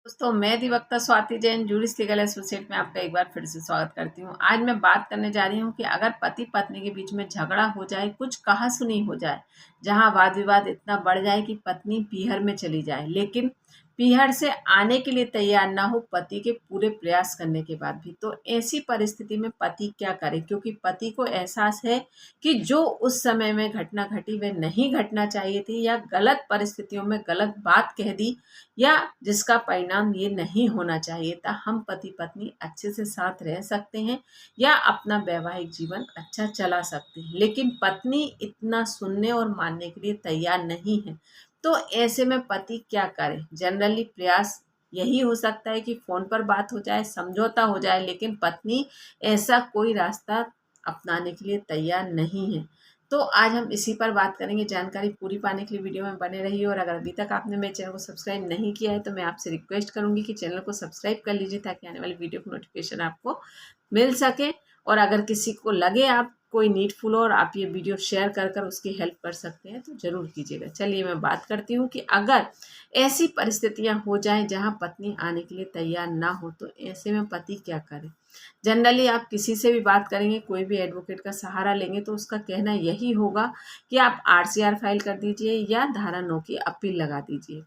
दोस्तों, मैं अधिवक्ता Swati Jain juris legal associate में आपका एक बार फिर से स्वागत करती हूँ। आज मैं बात करने जा रही हूँ कि अगर पति पत्नी के बीच में झगड़ा हो जाए, कुछ कहा-सुनी हो जाए, जहाँ वाद-विवाद इतना बढ़ जाए कि पत्नी पीहर में चली जाए, लेकिन पीहर से आने के लिए तैयार ना हो पति के पूरे प्रयास करने के बाद भी, तो ऐसी परिस्थिति में पति क्या करे? क्योंकि पति को एहसास है कि जो उस समय में घटना घटी वह नहीं घटना चाहिए थी, या गलत परिस्थितियों में गलत बात कह दी, या जिसका परिणाम ये नहीं होना चाहिए था। हम पति पत्नी अच्छे से साथ रह सकते हैं या अपना वैवाहिक जीवन अच्छा चला सकते हैं, लेकिन पत्नी इतना सुनने और मानने के लिए तैयार नहीं है। तो ऐसे में पति क्या करे? जनरली प्रयास यही हो सकता है कि फ़ोन पर बात हो जाए, समझौता हो जाए, लेकिन पत्नी ऐसा कोई रास्ता अपनाने के लिए तैयार नहीं है। तो आज हम इसी पर बात करेंगे। जानकारी पूरी पाने के लिए वीडियो में बने रहिए, और अगर अभी तक आपने मेरे चैनल को सब्सक्राइब नहीं किया है तो मैं आपसे रिक्वेस्ट करूंगी कि चैनल को सब्सक्राइब कर लीजिए, ताकि आने वाली वीडियो की नोटिफिकेशन आपको मिल सके। और अगर किसी को लगे आप कोई नीडफुल और आप ये वीडियो शेयर कर कर उसकी हेल्प कर सकते हैं तो ज़रूर कीजिएगा। चलिए मैं बात करती हूँ कि अगर ऐसी परिस्थितियाँ हो जाएं जहाँ पत्नी आने के लिए तैयार ना हो, तो ऐसे में पति क्या करे? जनरली आप किसी से भी बात करेंगे, कोई भी एडवोकेट का सहारा लेंगे, तो उसका कहना यही होगा कि आप आरसीआर फाइल कर दीजिए या धारा 9 की अपील लगा दीजिए।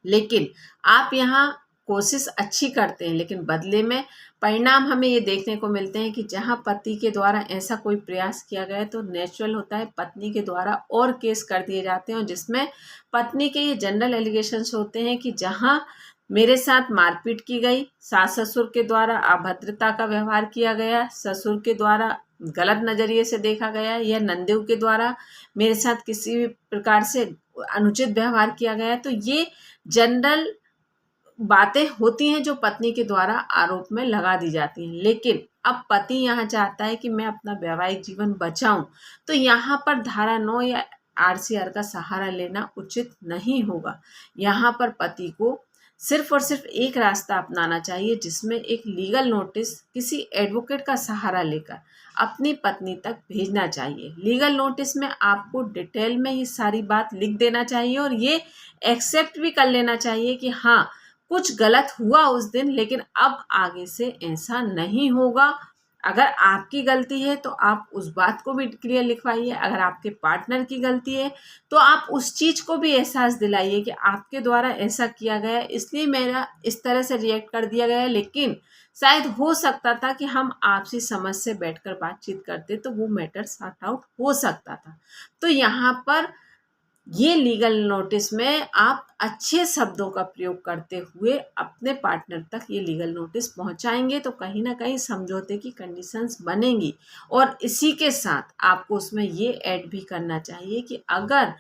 लेकिन आप यहाँ कोशिश अच्छी करते हैं, लेकिन बदले में परिणाम हमें ये देखने को मिलते हैं कि जहाँ पति के द्वारा ऐसा कोई प्रयास किया गया है, तो नेचुरल होता है पत्नी के द्वारा और केस कर दिए जाते हैं, जिसमें पत्नी के ये जनरल एलिगेशंस होते हैं कि जहाँ मेरे साथ मारपीट की गई, सास ससुर के द्वारा अभद्रता का व्यवहार किया गया, ससुर के द्वारा गलत नज़रिए से देखा गया, या नंदेव के द्वारा मेरे साथ किसी भी प्रकार से अनुचित व्यवहार किया गया, तो ये जनरल बातें होती हैं जो पत्नी के द्वारा आरोप में लगा दी जाती हैं। लेकिन अब पति यहाँ चाहता है कि मैं अपना वैवाहिक जीवन बचाऊं, तो यहाँ पर धारा 9 या आरसीआर का सहारा लेना उचित नहीं होगा। यहाँ पर पति को सिर्फ और सिर्फ एक रास्ता अपनाना चाहिए, जिसमें एक लीगल नोटिस किसी एडवोकेट का सहारा लेकर अपनी पत्नी तक भेजना चाहिए। लीगल नोटिस में आपको डिटेल में ये सारी बात लिख देना चाहिए, और ये एक्सेप्ट भी कर लेना चाहिए कि हाँ, कुछ गलत हुआ उस दिन, लेकिन अब आगे से ऐसा नहीं होगा। अगर आपकी गलती है तो आप उस बात को भी क्लियर लिखवाइए, अगर आपके पार्टनर की गलती है तो आप उस चीज़ को भी एहसास दिलाइए कि आपके द्वारा ऐसा किया गया, इसलिए मेरा इस तरह से रिएक्ट कर दिया गया, लेकिन शायद हो सकता था कि हम आपसी समझ से बैठकर बातचीत करते तो वो मैटर सॉर्ट आउट हो सकता था। तो यहाँ पर ये लीगल नोटिस में आप अच्छे शब्दों का प्रयोग करते हुए अपने पार्टनर तक ये लीगल नोटिस पहुंचाएंगे, तो कहीं ना कहीं समझौते की कंडीशंस बनेंगी। और इसी के साथ आपको उसमें ये ऐड भी करना चाहिए कि अगर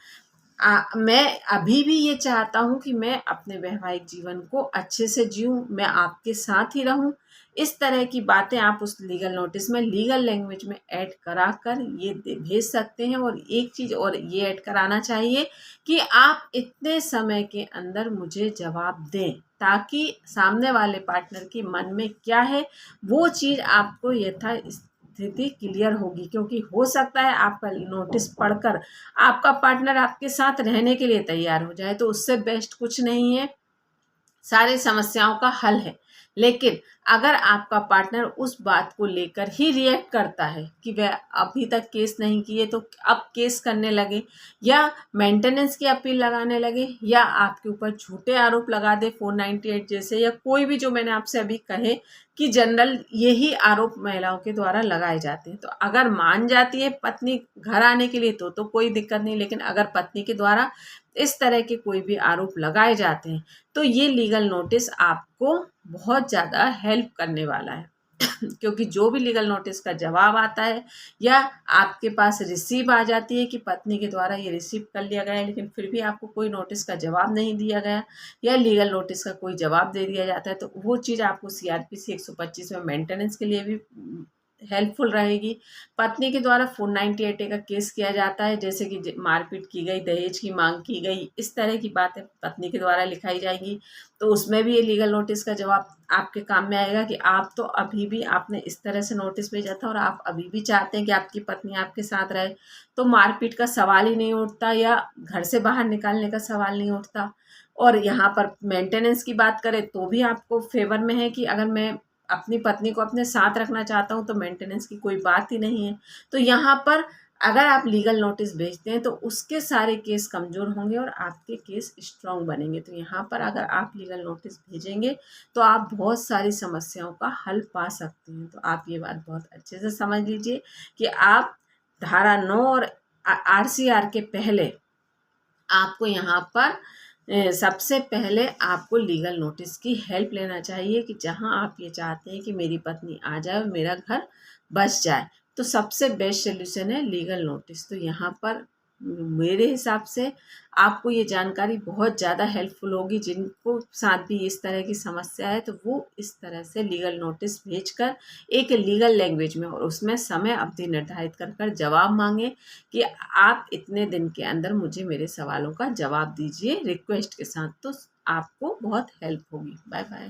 मैं अभी भी ये चाहता हूँ कि मैं अपने वैवाहिक जीवन को अच्छे से जीऊँ, मैं आपके साथ ही रहूँ, इस तरह की बातें आप उस लीगल नोटिस में लीगल लैंग्वेज में ऐड करा कर ये भेज सकते हैं। और एक चीज़ और ये ऐड कराना चाहिए कि आप इतने समय के अंदर मुझे जवाब दें, ताकि सामने वाले पार्टनर के मन में क्या है वो चीज़ आपको यथा स्थिति क्लियर होगी। क्योंकि हो सकता है आपका नोटिस पढ़कर आपका पार्टनर आपके साथ रहने के लिए तैयार हो जाए, तो उससे बेस्ट कुछ नहीं है, सारी समस्याओं का हल है। लेकिन अगर आपका पार्टनर उस बात को लेकर ही रिएक्ट करता है कि वह अभी तक केस नहीं किए तो अब केस करने लगे, या मेंटेनेंस की अपील लगाने लगे, या आपके ऊपर झूठे आरोप लगा दे 498 जैसे, या कोई भी जो मैंने आपसे अभी कहे कि जनरल यही आरोप महिलाओं के द्वारा लगाए जाते हैं, तो अगर मान जाती है पत्नी घर आने के लिए तो कोई दिक्कत नहीं। लेकिन अगर पत्नी के द्वारा इस तरह के कोई भी आरोप लगाए जाते हैं, तो ये लीगल नोटिस आपको बहुत ज़्यादा हेल्प करने वाला है। क्योंकि जो भी लीगल नोटिस का जवाब आता है, या आपके पास रिसीव आ जाती है कि पत्नी के द्वारा ये रिसीव कर लिया गया है, लेकिन फिर भी आपको कोई नोटिस का जवाब नहीं दिया गया, या लीगल नोटिस का कोई जवाब दे दिया जाता है, तो वो चीज़ आपको सीआरपीसी 125 में मेंटेनेंस के लिए भी हेल्पफुल रहेगी। पत्नी के द्वारा 498 का केस किया जाता है, जैसे कि मारपीट की गई, दहेज की मांग की गई, इस तरह की बातें पत्नी के द्वारा लिखाई जाएंगी, तो उसमें भी ये लीगल नोटिस का जवाब आपके काम में आएगा कि आप तो अभी भी आपने इस तरह से नोटिस भेजा था और आप अभी भी चाहते हैं कि आपकी पत्नी आपके साथ रहे, तो मारपीट का सवाल ही नहीं उठता, या घर से बाहर निकालने का सवाल नहीं उठता। और यहाँ पर मेंटेनेंस की बात करें तो भी आपको फेवर में है कि अगर मैं अपनी पत्नी को अपने साथ रखना चाहता हूँ तो मेंटेनेंस की कोई बात ही नहीं है। तो यहाँ पर अगर आप लीगल नोटिस भेजते हैं तो उसके सारे केस कमज़ोर होंगे और आपके केस स्ट्रांग बनेंगे। तो यहाँ पर अगर आप लीगल नोटिस भेजेंगे तो आप बहुत सारी समस्याओं का हल पा सकते हैं। तो आप ये बात बहुत अच्छे से समझ लीजिए कि आप धारा 9 और आरसीआर के पहले आपको यहाँ पर सबसे पहले आपको लीगल नोटिस की हेल्प लेना चाहिए कि जहाँ आप ये चाहते हैं कि मेरी पत्नी आ जाए और मेरा घर बस जाए, तो सबसे बेस्ट सॉल्यूशन है लीगल नोटिस। तो यहाँ पर मेरे हिसाब से आपको ये जानकारी बहुत ज़्यादा हेल्पफुल होगी। जिनको साथ भी इस तरह की समस्या है तो वो इस तरह से लीगल नोटिस भेजकर एक लीगल लैंग्वेज में और उसमें समय अवधि निर्धारित कर कर जवाब मांगे कि आप इतने दिन के अंदर मुझे मेरे सवालों का जवाब दीजिए रिक्वेस्ट के साथ। तो आपको बहुत हेल्प होगी। Bye bye.